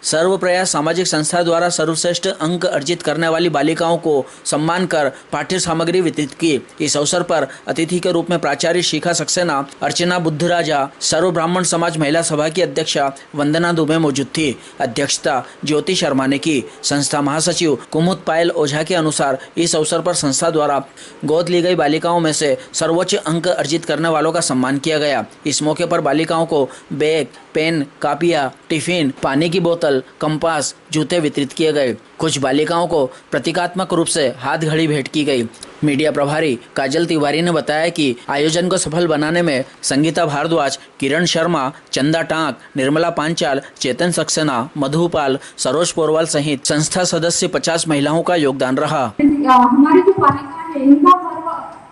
सर्व प्रयास सामाजिक संस्था द्वारा सर्वश्रेष्ठ अंक अर्जित करने वाली बालिकाओं को सम्मान कर पाठ्य सामग्री वितरित की। इस अवसर पर अतिथि के रूप में प्राचार्य शिखा सक्सेना, अर्चना बुद्धराजा, सर्व ब्राह्मण समाज महिला सभा की अध्यक्षा वंदना दुबे मौजूद थी। अध्यक्षता ज्योति शर्मा ने की। संस्था महासचिव कुमुद पायल ओझा के अनुसार इस अवसर पर संस्था द्वारा गोद ली गई बालिकाओं में से सर्वोच्च अंक अर्जित करने वालों का सम्मान किया गया। इस मौके पर बालिकाओं को बैग, पेन, कापियां, टिफिन, पानी की बोतल, कंपास, जूते वितरित किए गए। कुछ बालिकाओं को प्रतीकात्मक रूप से हाथ घड़ी भेंट की गई। मीडिया प्रभारी काजल तिवारी ने बताया कि आयोजन को सफल बनाने में संगीता भारद्वाज, किरण शर्मा, चंदा टांक, निर्मला पांचाल, चेतन सक्सेना, मधुपाल, सरोज पोरवाल सहित संस्था सदस्य 50 महिलाओं का योगदान रहा। हमारी जो बालिका है इनका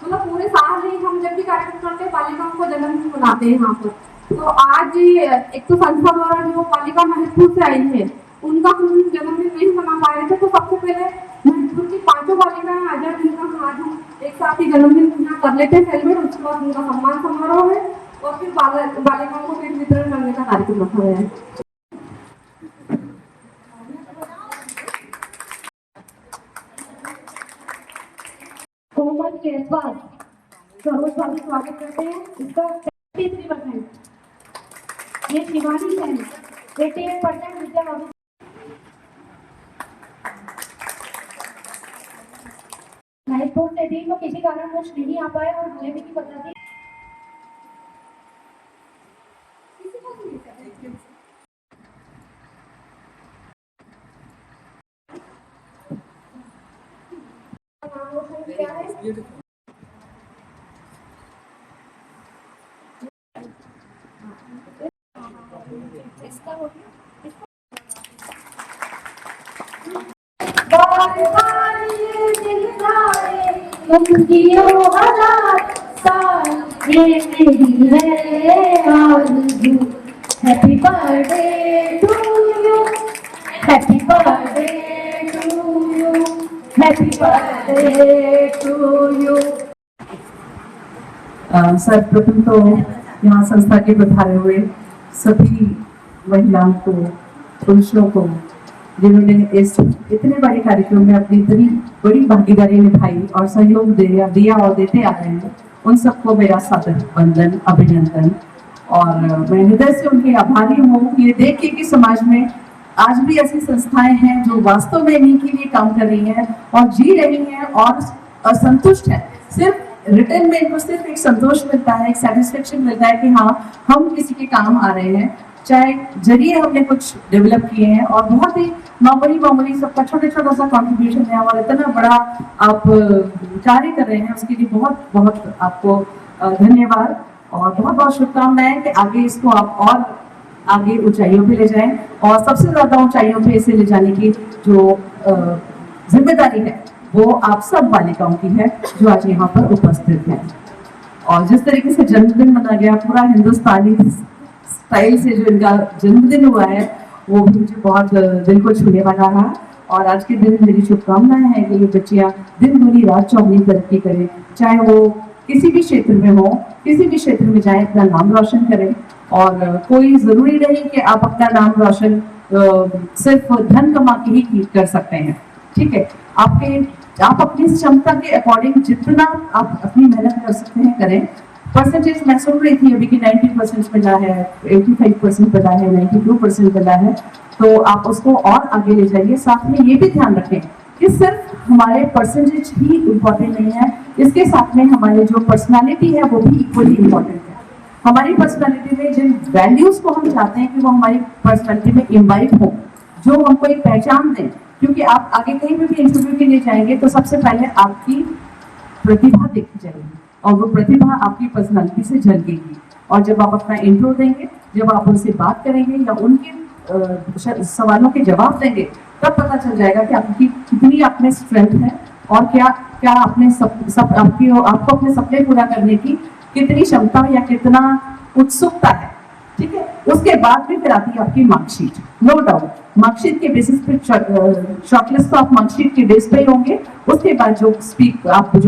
मतलब पूरे साल ही हम जब भी कार्यक्रम करते हैं बालिकाओं को जन्मदिन मनाते हैं यहाँ पर। तो आज एक तो संस्था द्वारा जो बालिका महत्वपूर्ण से आई है उनका हम जन्मदिन नहीं मना पाए थे, तो सबसे पहले महत्वपूर्ण की 5 बालिकाएं आ जाए जिनका आज हम एक साथ ही जन्मदिन पूरा कर लेते हैं सेलिब्रेट। उसके बाद उनका सम्मान समारोह है और फिर बालिकाओं को भेंट वितरण करने का कार्यक्रम रखा गया है। के बाद सर्वस्वागत स्वागत करते हैं। इसका 33% ये शिवानी है, 88% विद्या बाबू। नाइट बोर्ड से भी तो किसी कारण कुछ नहीं आ पाए और मुझे भी नहीं पता थी। Happy birthday to you, happy birthday to you, happy birthday to you. सर्वप्रथम तो यहाँ संस्था के पधारे हुए सभी महिलाओं को, पुरुषों को जिन्होंने इस इतने बड़े कार्यक्रम में अपनी इतनी बड़ी भागीदारी निभाई और सहयोग दिया और देते आ रहे हैं, उन सबको मेरा सादर वंदन, अभिनंदन। और मैं हृदय से उनकी आभारी हूँ ये देख के कि समाज में आज भी ऐसी संस्थाएं हैं जो वास्तव में इन्हीं के लिए काम कर रही हैं और जी रही हैं और असंतुष्ट है। सिर्फ रिटर्न में इनको सिर्फ एक संतोष मिलता है, एक सेटिस्फेक्शन मिलता है कि हाँ हम किसी के काम आ रहे हैं, चाहे जरिए हमने कुछ डेवलप किए हैं और बहुत ही मामूली सबका छोटा सा कंट्रीब्यूशन है और इतना बड़ा आप कार्य कर रहे हैं उसके लिए बहुत बहुत आपको धन्यवाद और बहुत बहुत शुभकामनाएं कि आगे इसको आप और आगे ऊंचाइयों पे ले जाएं और सबसे ज्यादा ऊंचाइयों पे इसे ले जाने की जो जिम्मेदारी है वो आप सब बालिकाओं की है जो आज यहाँ पर उपस्थित है। और जिस तरीके से जन्मदिन मना गया पूरा हिंदुस्तानी स्टाइल से जो इनका जन्मदिन हुआ है वो भी मुझे बहुत दिल को छूने वाला रहा। और आज के दिन मेरी शुभकामनाएं हैं कि ये बच्चियां दिन दूनी रात चौगनी तरक्की करें, चाहे वो किसी भी क्षेत्र में हो, किसी भी क्षेत्र में जाए, अपना नाम रोशन करें। और कोई जरूरी नहीं कि आप अपना नाम रोशन सिर्फ धन कमा के ही कर सकते हैं, ठीक है। आप अपनी क्षमता के अकॉर्डिंग जितना आप अपनी मेहनत कर सकते हैं करें। परसेंटेज मैं सुन रही थी अभी कि 90% मिला है, 85% मिला है, 92% मिला है, तो आप उसको और आगे ले जाइए। साथ में ये भी ध्यान रखें कि सिर्फ हमारे परसेंटेज ही इम्पोर्टेंट नहीं है, इसके साथ में हमारी जो पर्सनालिटी है वो भी इक्वली इम्पोर्टेंट है। हमारी पर्सनालिटी में जिन वैल्यूज को हम चाहते हैं कि वो हमारी पर्सनालिटी में इम्बाइब हो, जो हमको एक पहचान दें, क्योंकि आप आगे कहीं भी इंटरव्यू के लिए जाएंगे तो सबसे पहले आपकी प्रतिभा देखी जाएगी और वो प्रतिभा आपकी पर्सनालिटी से झलकेगी। और जब आप अपना इंट्रो देंगे, जब आप उनसे बात करेंगे या उनके सवालों के जवाब देंगे, तब पता चल जाएगा कि आपकी कितनी आप में स्ट्रेंथ है और क्या आपने आपको अपने सपने पूरा करने की कितनी क्षमता या कितना उत्सुकता है, ठीक है। उसके बाद भी फिर आती है आपकी मार्कशीट। नो डाउट मार्कशीट के बेसिस पे शॉर्टलिस्ट तो आप मार्कशीट के बेस पे ही होंगे। उसके बाद जो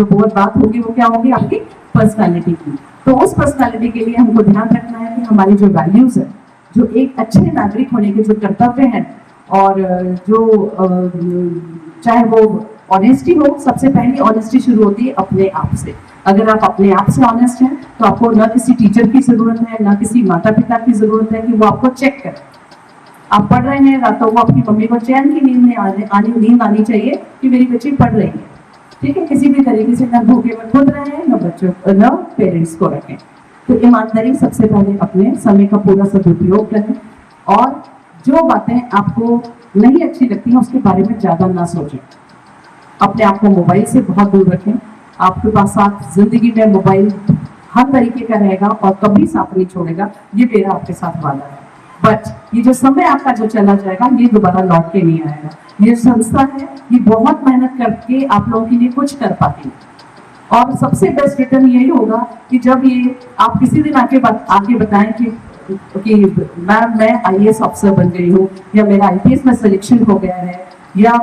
बहुत बात होगी वो क्या होगी, आपकी पर्सनालिटी की। तो उस पर्सनालिटी के लिए हमको ध्यान रखना है कि हमारी जो वैल्यूज है, जो एक अच्छे नागरिक होने के जो कर्तव्य हैं, और जो चाहे वो ऑनेस्टी हो, सबसे पहली ऑनेस्टी शुरू होती है अपने आप से। अगर आप अपने आप से ऑनेस्ट हैं तो आपको ना किसी टीचर की जरूरत है, ना किसी माता पिता की जरूरत है कि वो आपको चेक करें। आप पढ़ रहे हैं, रातों को अपनी मम्मी को चैन की नींद में नींद आनी चाहिए कि मेरी बच्ची पढ़ रही है, ठीक है। किसी भी तरीके से ना धोखे में खुद रहे हैं, ना बच्चों ना पेरेंट्स को रखें। तो ईमानदारी सबसे पहले अपने समय का पूरा सदुपयोग करें और जो बातें आपको नहीं अच्छी लगती हैं उसके बारे में ज्यादा ना सोचें। अपने आप को मोबाइल से बहुत दूर रखें। आपके पास साथ जिंदगी में मोबाइल हर तरीके का रहेगा और कभी साथ नहीं छोड़ेगा, ये मेरा आपके साथ वादा है। बट ये जो समय आपका जो चला जाएगा ये दोबारा लौट के नहीं आएगा। ये संस्था है, ये बहुत मेहनत करके आप लोगों के लिए कुछ कर पाती है और सबसे बेस्ट रिटर्न यही होगा कि जब ये आप किसी दिन आके बताएं कि मैम मैं IAS ऑफिसर बन गई हूँ, या मेरा IPS में सिलेक्शन हो गया है, या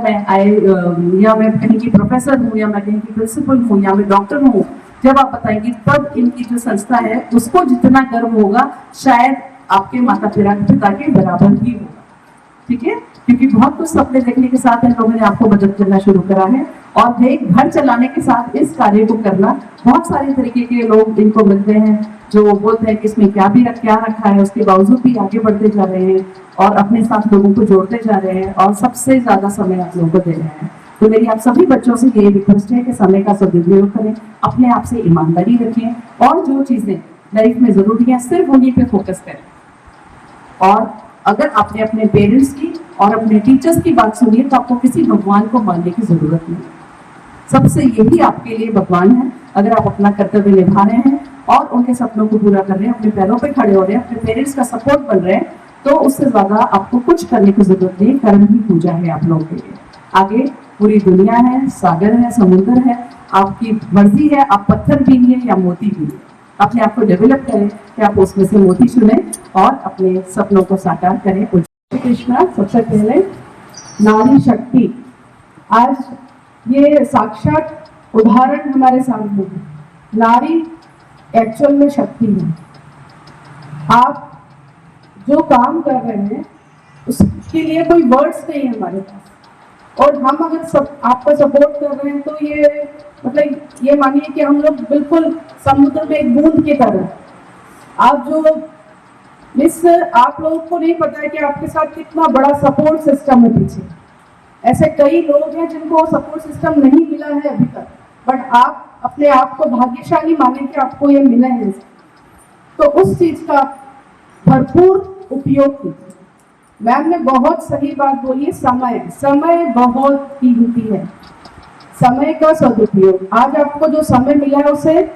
मैं कहीं की प्रोफेसर हूँ, या मैं कहीं की प्रिंसिपल हूँ, या मैं डॉक्टर हूँ। जब आप बताएंगी तब इनकी जो संस्था है उसको जितना गर्व होगा शायद आपके माता पिता के बराबर ही होगा, ठीक है। क्योंकि बहुत कुछ सपने देखने के साथ इन लोगों ने आपको मदद करना शुरू करा है और एक घर चलाने के साथ इस कार्य को करना। बहुत सारे तरीके के लोग इनको मिलते हैं जो बोलते हैं कि इसमें क्या रखा है, उसके बावजूद भी आगे बढ़ते जा रहे हैं और अपने साथ लोगों को जोड़ते जा रहे हैं और सबसे ज्यादा समय आप लोगों को दे रहे हैं। तो मेरी आप सभी बच्चों से ये रिक्वेस्ट है कि समय का सदुपयोग करें, अपने आप से ईमानदारी रखें और जो चीजें लाइफ में जरूरी है सिर्फ उन्हीं पे फोकस करें। और अगर आपने अपने पेरेंट्स की और अपने टीचर्स की बात सुनी है तो आपको किसी भगवान को मानने की जरूरत नहीं है। सबसे यही आपके लिए भगवान है। अगर आप अपना कर्तव्य निभा रहे हैं और उनके सपनों को पूरा कर रहे हैं, अपने पैरों पे खड़े हो रहे हैं, अपने पेरेंट्स का सपोर्ट बन रहे हैं, तो उससे ज्यादा आपको कुछ करने की जरूरत नहीं। कर्म ही पूजा है आप लोगों के लिए। आगे पूरी दुनिया है, सागर है, समुद्र है, आपकी मर्जी है आप पत्थर बीनिए या मोती बीनिए। अपने आप को डेवलप करें कि आप उसमें से मोती चुने और अपने सपनों को साकार करें। कृष्णा, सबसे पहले नारी शक्ति, आज ये साक्षात उदाहरण हमारे सामने है। नारी एक्चुअल में शक्ति है। आप जो काम कर रहे हैं उसके लिए कोई वर्ड्स नहीं है हमारे पास, और हम अगर सब आपको सपोर्ट कर रहे हैं तो ये मतलब ये मानिए कि हम लोग बिल्कुल समुद्र में एक बूंद की तरह। आप जो मिस, आप लोगों को नहीं पता है कि आपके साथ कितना बड़ा सपोर्ट सिस्टम है पीछे। ऐसे कई लोग हैं जिनको सपोर्ट सिस्टम नहीं मिला है अभी तक, बट आप अपने आप को भाग्यशाली माने कि आपको ये मिला है। तो उस चीज का भरपूर उपयोग कीजिए। मैम ने बहुत सही बात बोली, समय बहुत कीमती है। समय का सदुपयोग, आज आपको जो समय मिला है उसे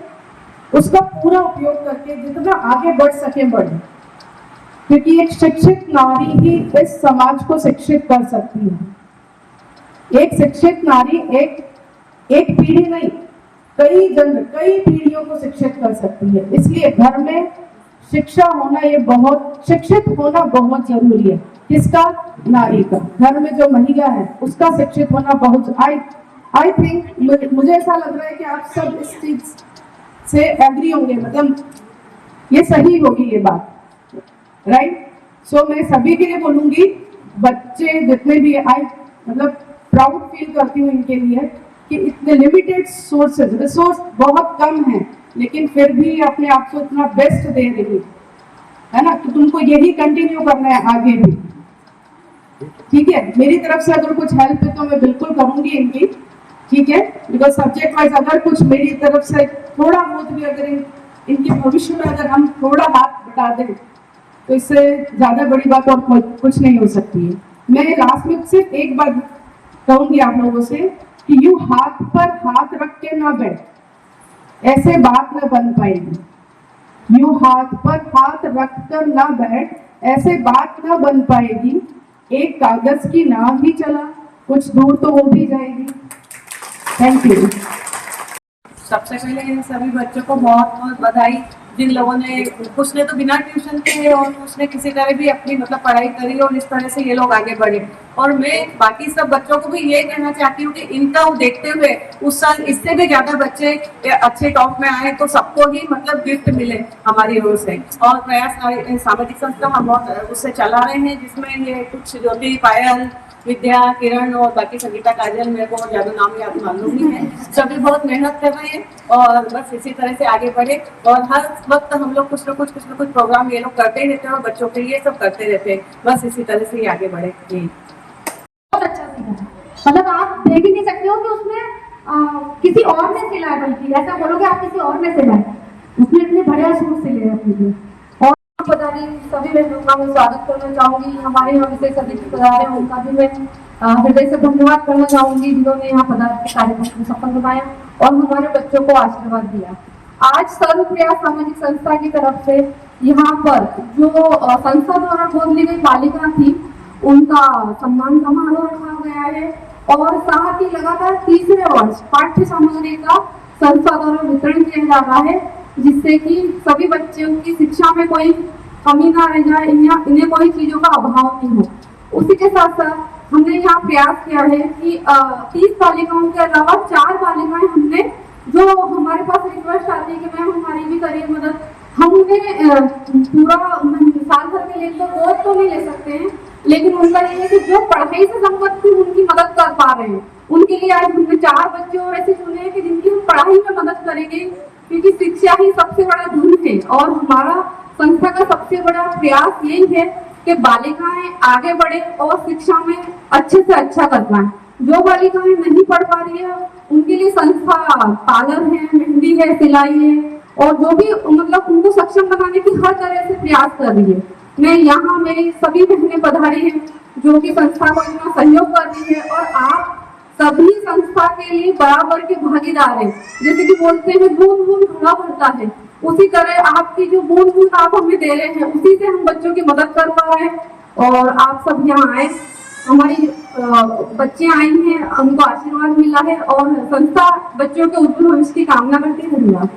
उसका पूरा उपयोग करके जितना आगे बढ़ सके बढ़े, क्योंकि एक शिक्षित नारी ही इस समाज को शिक्षित कर सकती है। एक शिक्षित नारी एक पीढ़ी नहीं, कई पीढ़ियों को शिक्षित कर सकती है। इसलिए घर में शिक्षा होना, शिक्षित होना बहुत जरूरी है। किसका? नारी का। घर में जो महिला है उसका शिक्षित होना बहुत। आई थिंक मुझे ऐसा लग रहा है कि आप सब इस चीज से एग्री होंगे, मतलब ये सही होगी ये बात, राइट? सो मैं सभी के लिए बोलूंगी, बच्चे जितने भी मतलब प्राउड फील करती हूँ इनके लिए कि इतने लिमिटेड रिसोर्स बहुत कम है, लेकिन फिर भी अपने आप को इतना बेस्ट दे रही है ना। तो तुमको यही कंटिन्यू करना है आगे भी, ठीक है? मेरी तरफ से अगर कुछ हेल्प है तो मैं बिल्कुल करूंगी इनकी, ठीक है? बिकॉज सब्जेक्ट वाइज अगर कुछ मेरी तरफ से थोड़ा बहुत भी अगर इनके भविष्य में अगर हम थोड़ा हाथ बटा दें तो इससे ज्यादा बड़ी बात और कुछ नहीं हो सकती है। मैं लास्ट में सिर्फ एक बात कहूंगी आप लोगों से कि यूं हाथ पर हाथ रख के ना बैठ, ऐसे बात न बन पाएगी। यूं हाथ पर हाथ रख कर ना बैठ, ऐसे बात न बन पाएगी। एक कागज की नाव ही चला, कुछ दूर तो हो भी जाएगी। Thank you. सबसे पहले सभी बच्चों को बहुत बहुत बधाई, जिन लोगों ने, कुछ ने तो बिना ट्यूशन के और कुछ ने किसी तरह भी अपनी मतलब पढ़ाई करी और इस तरह से ये लोग आगे बढ़े। और मैं बाकी सब बच्चों को भी ये कहना चाहती हूँ कि इनका देखते हुए उस साल इससे भी ज्यादा बच्चे अच्छे टॉप में आए तो सबको ही मतलब गिफ्ट मिले हमारी ओर से। और प्रयास सामाजिक संस्था हम बहुत उससे चला रहे हैं, जिसमें ये कुछ ज्योति, पायल, विद्या, किरण और बाकी संगीता, काजल, मेरे को ज्यादा नाम याद मालूम नहीं है, सभी बहुत मेहनत कर रहे हैं और बस इसी तरह से आगे बढ़े। और हर वक्त हम लोग कुछ न कुछ प्रोग्राम ये लोग करते ही रहते हैं और बच्चों के लिए सब करते रहते हैं, बस इसी तरह से ही आगे बढ़े। बहुत अच्छा सीखा, मतलब आप देख ही नहीं सकते हो कि उसमें किसी और ने सिला है, बल्कि ऐसा बोलोगे आप किसी और ने सिला है, उसने इतने बढ़िया सूट सिले हैं अपने लिए। और पधारी सभी बहनों का मैं स्वागत करना चाहूंगी, हमारे यहाँ विशेष अतिथि पधारे हैं उनका भी मैं हृदय से धन्यवाद करना चाहूंगी, जिन्होंने यहाँ पधार के कार्यक्रम को सफल बनाया और हमारे बच्चों को आशीर्वाद दिया। आज सर्व प्रयास सामाजिक संस्था की तरफ से यहाँ पर जो संस्था द्वारा गोद ली गई बालिका थी उनका सम्मान समारोह रखा गया है और साथ ही लगातार तीसरे वर्ष पाठ्य सामग्री का संस्था द्वारा वितरण किया जा रहा है, जिससे कि सभी बच्चों की शिक्षा में कोई कमी ना रह जाए, इन्हें कोई चीजों का अभाव नहीं हो। उसी के साथ साथ हमने यहाँ प्रयास किया है कि 30 बालिकाओं के अलावा 4 बालिकाएं हमने जो हमारे पास रिक्वेस्ट आती है कि मैम हमारी भी करिए मदद, हम उन्हें पूरा साल भर के लिए तो गोद तो नहीं ले सकते हैं, लेकिन उनका ये है कि जो पढ़ाई से संबंधित उनकी मदद कर पा रहे हैं उनके लिए आज हमने 4 बच्चे और ऐसे चुने हैं कि जिनकी हम पढ़ाई में मदद करेंगे, क्योंकि शिक्षा ही सबसे बड़ा धन है और हमारा संस्था का सबसे बड़ा प्रयास यही है कि बालिकाएं आगे बढ़े और शिक्षा में अच्छे से अच्छा कर पाए। जो बालिकाएं नहीं पढ़ पा रही है उनके लिए संस्था पार्लर है, मेहंदी है, सिलाई है और जो भी मतलब उनको सक्षम बनाने की हर तरह से प्रयास कर रही है। मैं यहाँ मेरी सभी बहनें पधारी हैं जो कि संस्था को इतना सहयोग कर रही है और आप सभी संस्था के लिए बराबर के भागीदार हैं। जैसे कि बोलते हैं बूंद बूंद घड़ा भरता है, उसी तरह आपकी जो बूंद बूंद आप हमें दे रहे हैं उसी से हम बच्चों की मदद कर पा रहे हैं। और आप सब यहाँ आए, हमारी बच्चे आई हैं, उनको आशीर्वाद मिला है और संस्था बच्चों के उज्जवल भविष्य की कामना करती है। धन्यवाद।